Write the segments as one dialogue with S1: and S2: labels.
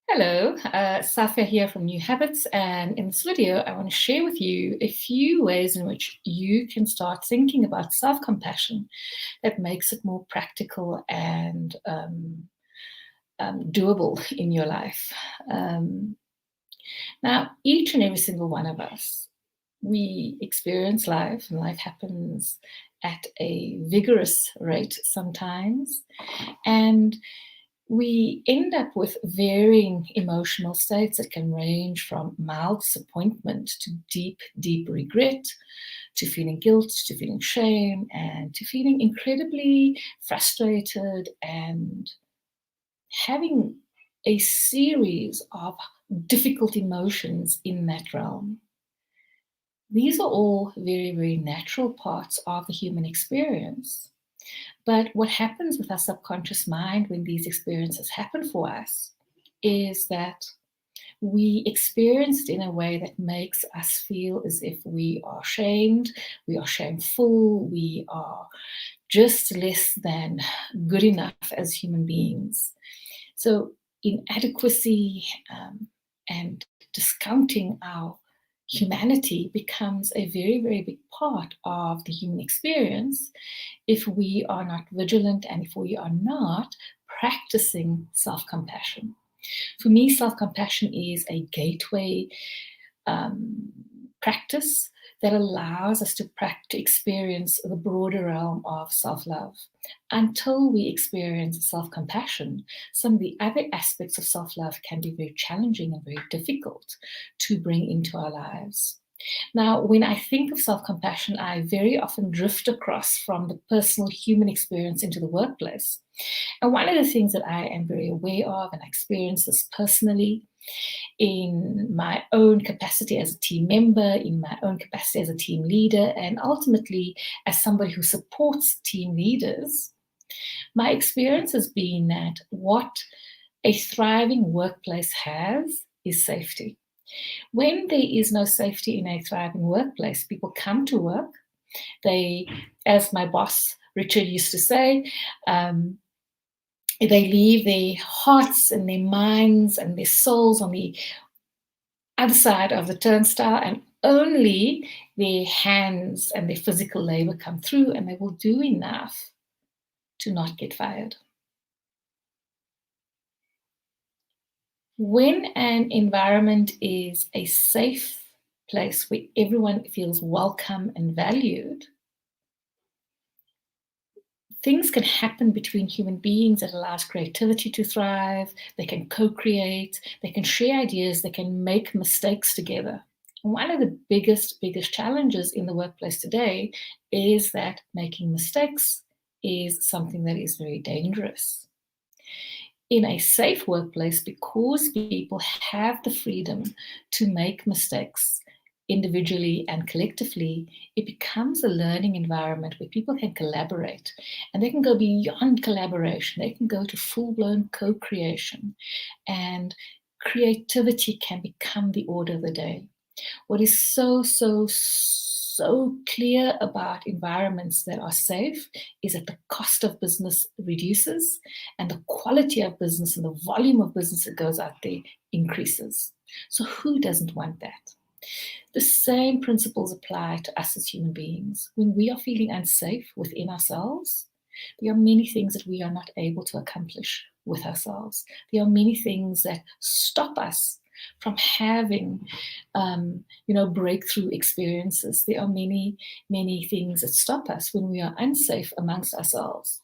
S1: Hello, Safia here from New Habits, and in this video, I want to share with you a few ways in which you can start thinking about self-compassion that makes it more practical and doable in your life. Now, each and every single one of us, we experience life, and life happens at a vigorous rate sometimes, and we end up with varying emotional states that can range from mild disappointment to deep, deep regret, to feeling guilt, to feeling shame, and to feeling incredibly frustrated and having a series of difficult emotions in that realm. These are all very, very natural parts of the human experience. But what happens with our subconscious mind when these experiences happen for us is that we experience it in a way that makes us feel as if we are shamed, we are shameful, we are just less than good enough as human beings. So inadequacy and discounting our humanity becomes a very, very big part of the human experience if we are not vigilant and if we are not practicing self-compassion. For me, self-compassion is a gateway practice that allows us to experience the broader realm of self-love. Until we experience self-compassion, some of the other aspects of self-love can be very challenging and very difficult to bring into our lives. Now, when I think of self-compassion, I very often drift across from the personal human experience into the workplace. And one of the things that I am very aware of, and I experience this personally in my own capacity as a team member, in my own capacity as a team leader, and ultimately as somebody who supports team leaders, my experience has been that what a thriving workplace has is safety. When there is no safety in a thriving workplace, people come to work. They, as my boss Richard used to say, they leave their hearts and their minds and their souls on the other side of the turnstile, and only their hands and their physical labor come through, and they will do enough to not get fired. When an environment is a safe place where everyone feels welcome and valued, things can happen between human beings that allows creativity to thrive. They can co-create, they can share ideas, they can make mistakes together. And one of the biggest challenges in the workplace today is that making mistakes is something that is very dangerous. In a safe workplace, because people have the freedom to make mistakes individually and collectively, it becomes a learning environment where people can collaborate, and they can go beyond collaboration. They can go to full-blown co-creation, and creativity can become the order of the day. What is so clear about environments that are safe is that the cost of business reduces and the quality of business and the volume of business that goes out there increases. So who doesn't want that? The same principles apply to us as human beings. When we are feeling unsafe within ourselves, there are many things that we are not able to accomplish with ourselves. There are many things that stop us from having, breakthrough experiences. There are many things that stop us when we are unsafe amongst ourselves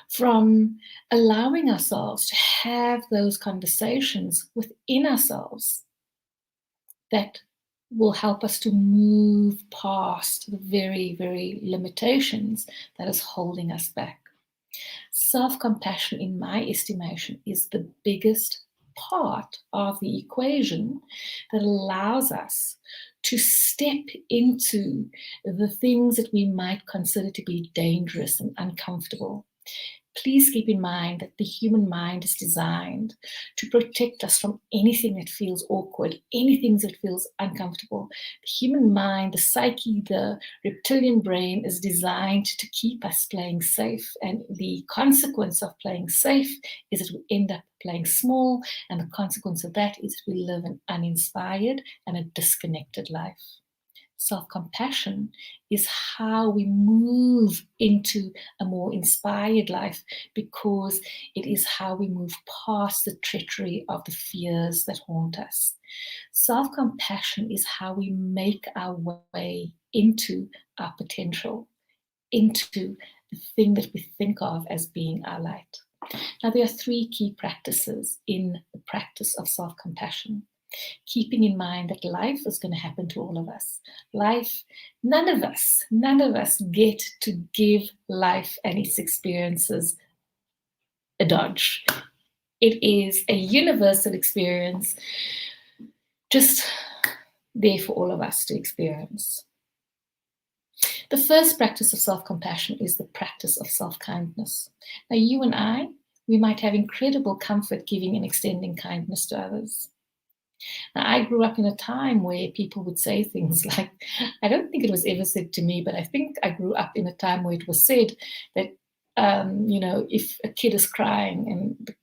S1: from allowing ourselves to have those conversations within ourselves that will help us to move past the very, very limitations that is holding us back. Self-compassion, in my estimation, is the biggest part of the equation that allows us to step into the things that we might consider to be dangerous and uncomfortable. Please keep in mind that the human mind is designed to protect us from anything that feels awkward, anything that feels uncomfortable. The human mind, the psyche, the reptilian brain is designed to keep us playing safe. And the consequence of playing safe is that we end up playing small. And the consequence of that is that we live an uninspired and a disconnected life. Self-compassion is how we move into a more inspired life, because it is how we move past the treachery of the fears that haunt us. Self-compassion is how we make our way into our potential, into the thing that we think of as being our light. Now, there are 3 key practices in the practice of self-compassion. Keeping in mind that life is going to happen to all of us. Life, none of us get to give life and its experiences a dodge. It is a universal experience, just there for all of us to experience. The first practice of self-compassion is the practice of self-kindness. Now, you and I, we might have incredible comfort giving and extending kindness to others. Now, I grew up in a time where people would say things like, I don't think it was ever said to me, but I think I grew up in a time where it was said that, if a kid is crying and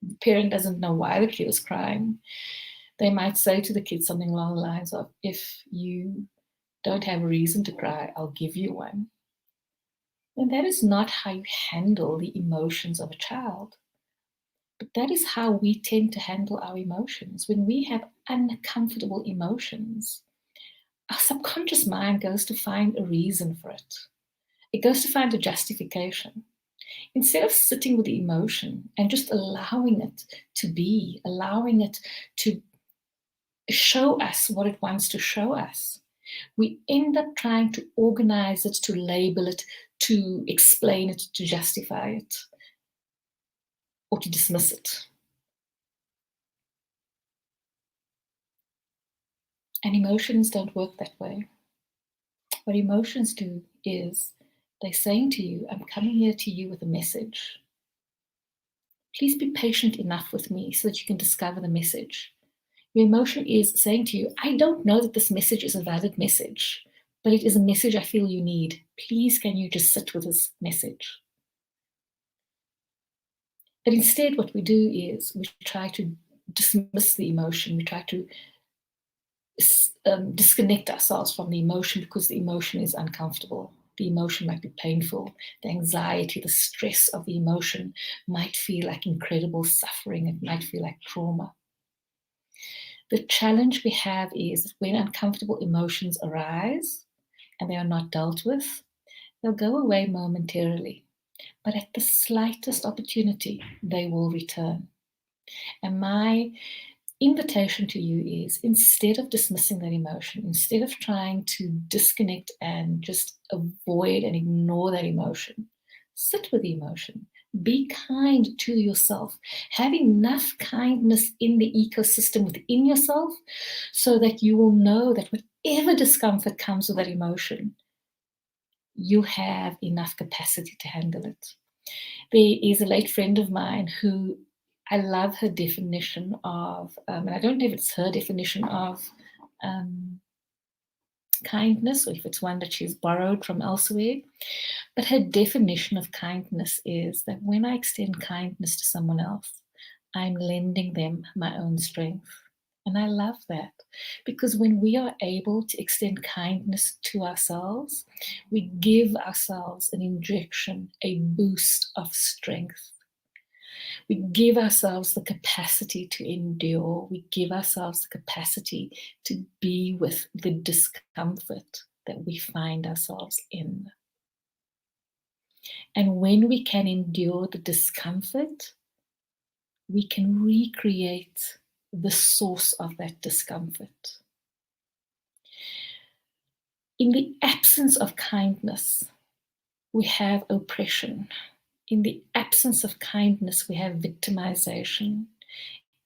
S1: the parent doesn't know why the kid is crying, they might say to the kid something along the lines of, if you don't have a reason to cry, I'll give you one. And that is not how you handle the emotions of a child. But that is how we tend to handle our emotions. When we have uncomfortable emotions, our subconscious mind goes to find a reason for it. It goes to find a justification. Instead of sitting with the emotion and just allowing it to be, allowing it to show us what it wants to show us, we end up trying to organize it, to label it, to explain it, to justify it, or to dismiss it. And emotions don't work that way. What emotions do is they're saying to you, I'm coming here to you with a message. Please be patient enough with me so that you can discover the message. Your emotion is saying to you, I don't know that this message is a valid message, but it is a message I feel you need. Please, can you just sit with this message? But instead, what we do is we try to dismiss the emotion. We try to disconnect ourselves from the emotion because the emotion is uncomfortable. The emotion might be painful. The anxiety, the stress of the emotion might feel like incredible suffering. It might feel like trauma. The challenge we have is that when uncomfortable emotions arise and they are not dealt with, they'll go away momentarily. But at the slightest opportunity, they will return. And my invitation to you is, instead of dismissing that emotion, instead of trying to disconnect and just avoid and ignore that emotion, sit with the emotion. Be kind to yourself. Have enough kindness in the ecosystem within yourself so that you will know that whatever discomfort comes with that emotion, you have enough capacity to handle it. There is a late friend of mine who, I love her definition of, and I don't know if it's her definition of kindness or if it's one that she's borrowed from elsewhere, but her definition of kindness is that when I extend kindness to someone else, I'm lending them my own strength. And I love that, because when we are able to extend kindness to ourselves, we give ourselves an injection, a boost of strength. We give ourselves the capacity to endure. We give ourselves the capacity to be with the discomfort that we find ourselves in. And when we can endure the discomfort, we can recreate the source of that discomfort. In the absence of kindness, we have oppression. In the absence of kindness, we have victimization.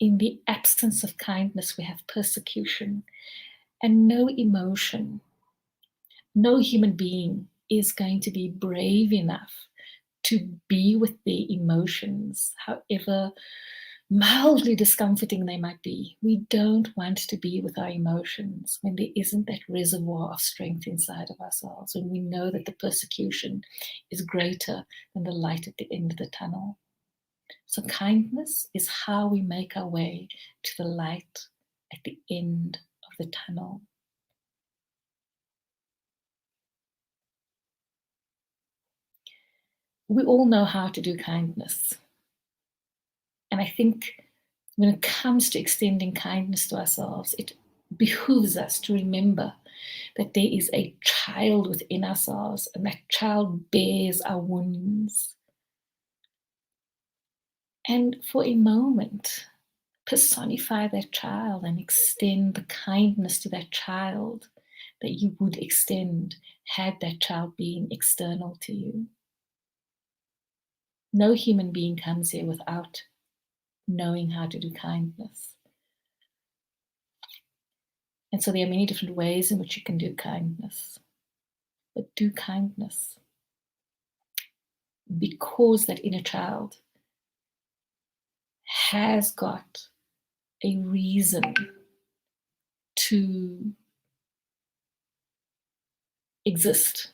S1: In the absence of kindness, we have persecution. And no emotion, no human being is going to be brave enough to be with their emotions, however mildly discomforting they might be. We don't want to be with our emotions when there isn't that reservoir of strength inside of ourselves, when we know that the persecution is greater than the light at the end of the tunnel. So kindness is how we make our way to the light at the end of the tunnel. We all know how to do kindness. And I think when it comes to extending kindness to ourselves, it behooves us to remember that there is a child within ourselves, and that child bears our wounds. And for a moment, personify that child and extend the kindness to that child that you would extend had that child been external to you. No human being comes here without knowing how to do kindness. And so there are many different ways in which you can do kindness. But do kindness because that inner child has got a reason to exist.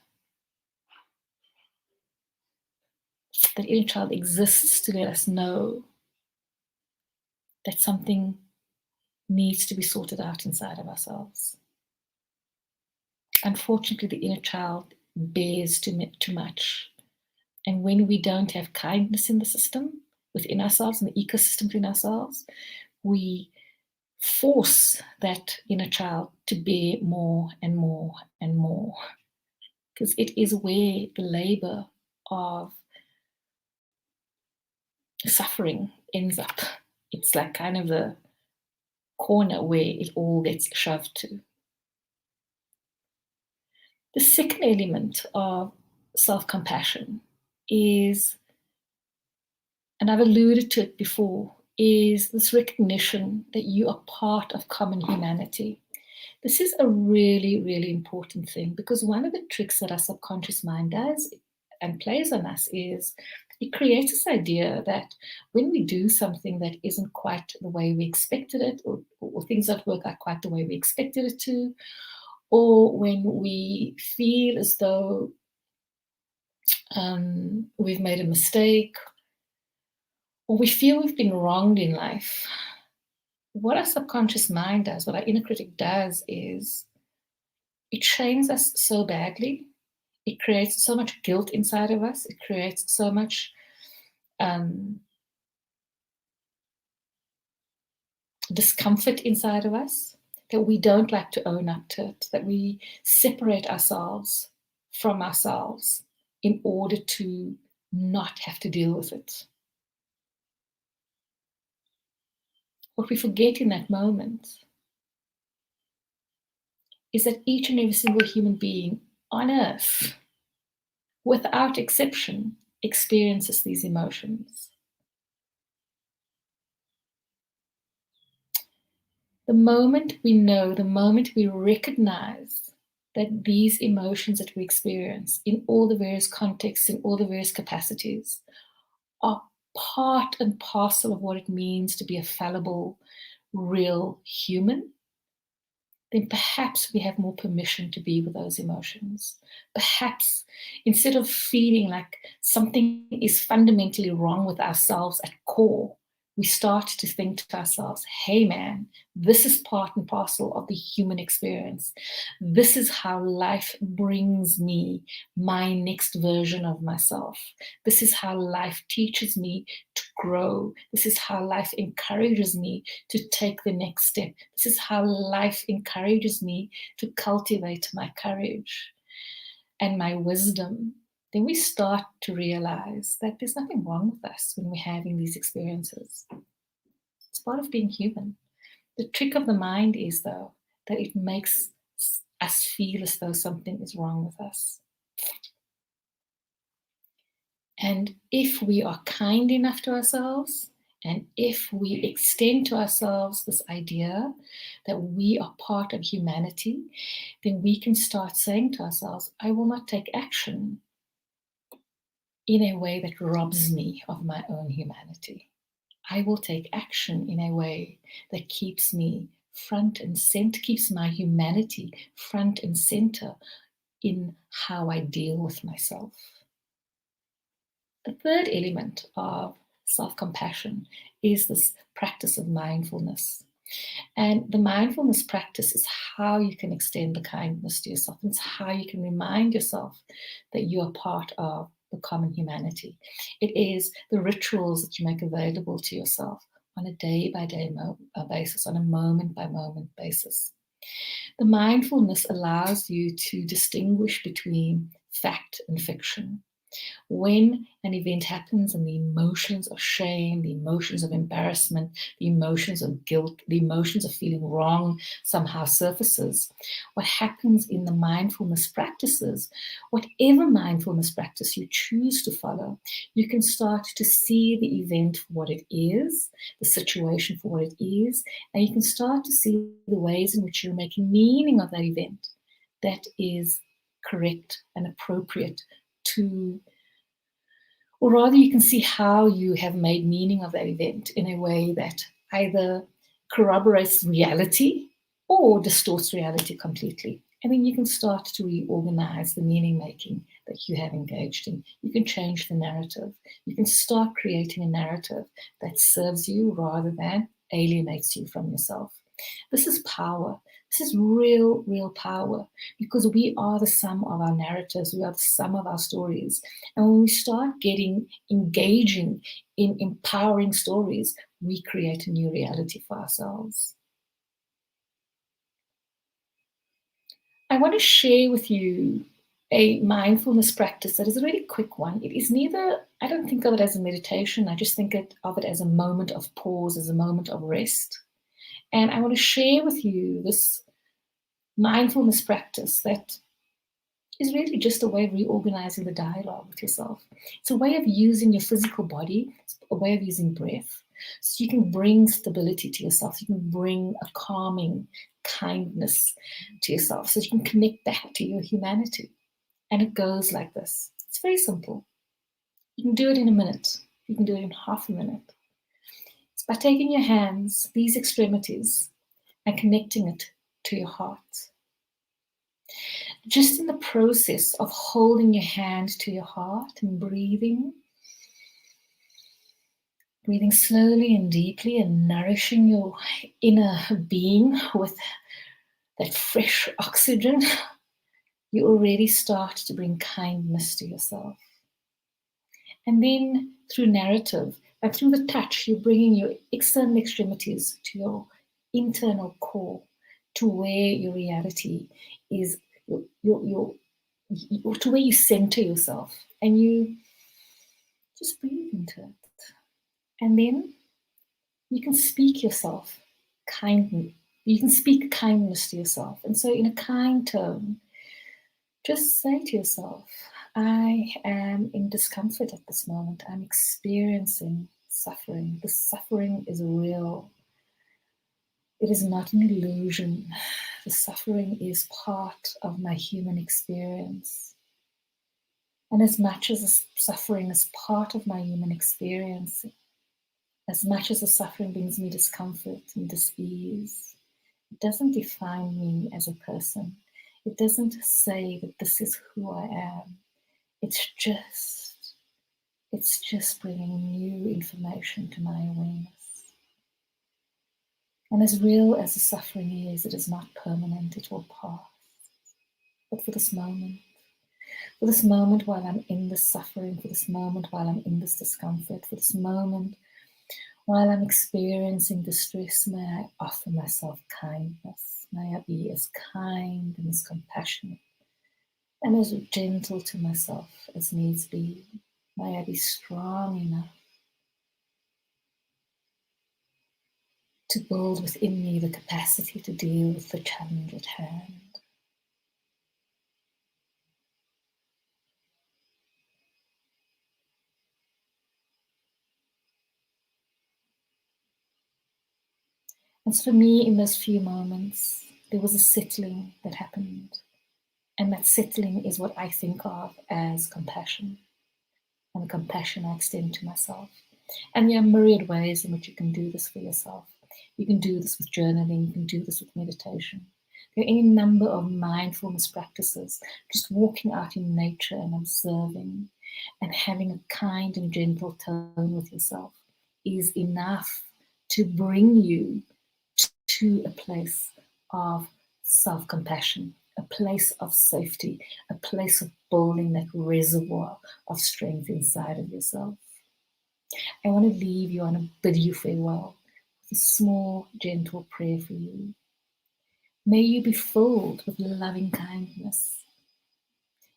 S1: That inner child exists to let us know that something needs to be sorted out inside of ourselves. Unfortunately, the inner child bears too much. And when we don't have kindness in the system, within ourselves, in the ecosystem within ourselves, we force that inner child to bear more and more and more. Because it is where the labor of suffering ends up. It's like kind of the corner where it all gets shoved to. The second element of self-compassion is, and I've alluded to it before, is this recognition that you are part of common humanity. This is a really, really important thing, because one of the tricks that our subconscious mind does and plays on us is it creates this idea that when we do something that isn't quite the way we expected it, or things don't work out quite the way we expected it to, or when we feel as though we've made a mistake, or we feel we've been wronged in life, what our subconscious mind does, what our inner critic does, is it shames us so badly. It creates so much guilt inside of us. It creates so much discomfort inside of us that we don't like to own up to it, that we separate ourselves from ourselves in order to not have to deal with it. What we forget in that moment is that each and every single human being on earth, without exception, experiences these emotions. The moment we know, the moment we recognize that these emotions that we experience in all the various contexts, in all the various capacities, are part and parcel of what it means to be a fallible, real human, then perhaps we have more permission to be with those emotions. Perhaps instead of feeling like something is fundamentally wrong with ourselves at core, we start to think to ourselves, hey man, this is part and parcel of the human experience. This is how life brings me my next version of myself. This is how life teaches me to grow. This is how life encourages me to take the next step. This is how life encourages me to cultivate my courage and my wisdom. Then we start to realize that there's nothing wrong with us when we're having these experiences. It's part of being human. The trick of the mind is, though, that it makes us feel as though something is wrong with us. And if we are kind enough to ourselves, and if we extend to ourselves this idea that we are part of humanity, then we can start saying to ourselves, I will not take action in a way that robs me of my own humanity. I will take action in a way that keeps me front and center, keeps my humanity front and center in how I deal with myself. The third element of self-compassion is this practice of mindfulness. And the mindfulness practice is how you can extend the kindness to yourself. It's how you can remind yourself that you are part of the common humanity. It is the rituals that you make available to yourself on a day-by-day basis, on a moment-by-moment basis. The mindfulness allows you to distinguish between fact and fiction. When an event happens and the emotions of shame, the emotions of embarrassment, the emotions of guilt, the emotions of feeling wrong somehow surfaces, what happens in the mindfulness practices, whatever mindfulness practice you choose to follow, you can start to see the event for what it is, the situation for what it is, and you can start to see the ways in which you're making meaning of that event that is correct and appropriate to, or rather you can see how you have made meaning of that event in a way that either corroborates reality or distorts reality completely. And then you can start to reorganize the meaning making that you have engaged in. You can change the narrative. You can start creating a narrative that serves you rather than alienates you from yourself. This is power. This is real, real power, because we are the sum of our narratives. We are the sum of our stories. And when we start engaging in empowering stories, we create a new reality for ourselves. I want to share with you a mindfulness practice that is a really quick one. It is neither, I don't think of it as a meditation, I just think of it as a moment of pause, as a moment of rest. And I want to share with you this mindfulness practice that is really just a way of reorganizing the dialogue with yourself. It's a way of using your physical body, it's a way of using breath. So you can bring stability to yourself. You can bring a calming kindness to yourself so you can connect back to your humanity. And it goes like this. It's very simple. You can do it in a minute. You can do it in half a minute. It's by taking your hands, these extremities, and connecting it to your heart. Just in the process of holding your hand to your heart and breathing slowly and deeply and nourishing your inner being with that fresh oxygen, you already start to bring kindness to yourself. And then through narrative and through the touch, you're bringing your external extremities to your internal core, to where your reality is, to where you center yourself, and you just breathe into it. And then you can speak yourself kindly. You can speak kindness to yourself. And so in a kind tone, just say to yourself, I am in discomfort at this moment. I'm experiencing suffering. The suffering is real. It is not an illusion. The suffering is part of my human experience. And as much as the suffering is part of my human experience, as much as the suffering brings me discomfort and dis-ease, it doesn't define me as a person. It doesn't say that this is who I am. It's just bringing new information to my awareness. And as real as the suffering is, it is not permanent, it will pass. But for this moment while I'm in this suffering, for this moment while I'm in this discomfort, for this moment while I'm experiencing distress, may I offer myself kindness. May I be as kind and as compassionate and as gentle to myself as needs be. May I be strong enough to build within me the capacity to deal with the challenge at hand. And so for me, in those few moments, there was a settling that happened. And that settling is what I think of as compassion. and the compassion I extend to myself. And there are myriad ways in which you can do this for yourself. You can do this with journaling, you can do this with meditation. There are any number of mindfulness practices, just walking out in nature and observing and having a kind and gentle tone with yourself is enough to bring you to a place of self-compassion, a place of safety, a place of building that reservoir of strength inside of yourself. I want to leave you and bid you farewell with a small, gentle prayer for you. May you be filled with loving kindness.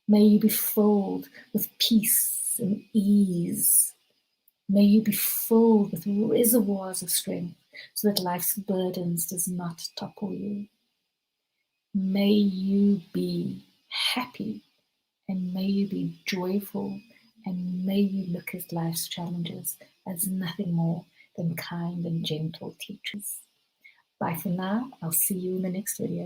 S1: May you be filled with peace and ease. May you be filled with reservoirs of strength so that life's burdens does not topple you. May you be happy and may you be joyful and may you look at life's challenges as nothing more than kind and gentle teachers. Bye for now. I'll see you in the next video.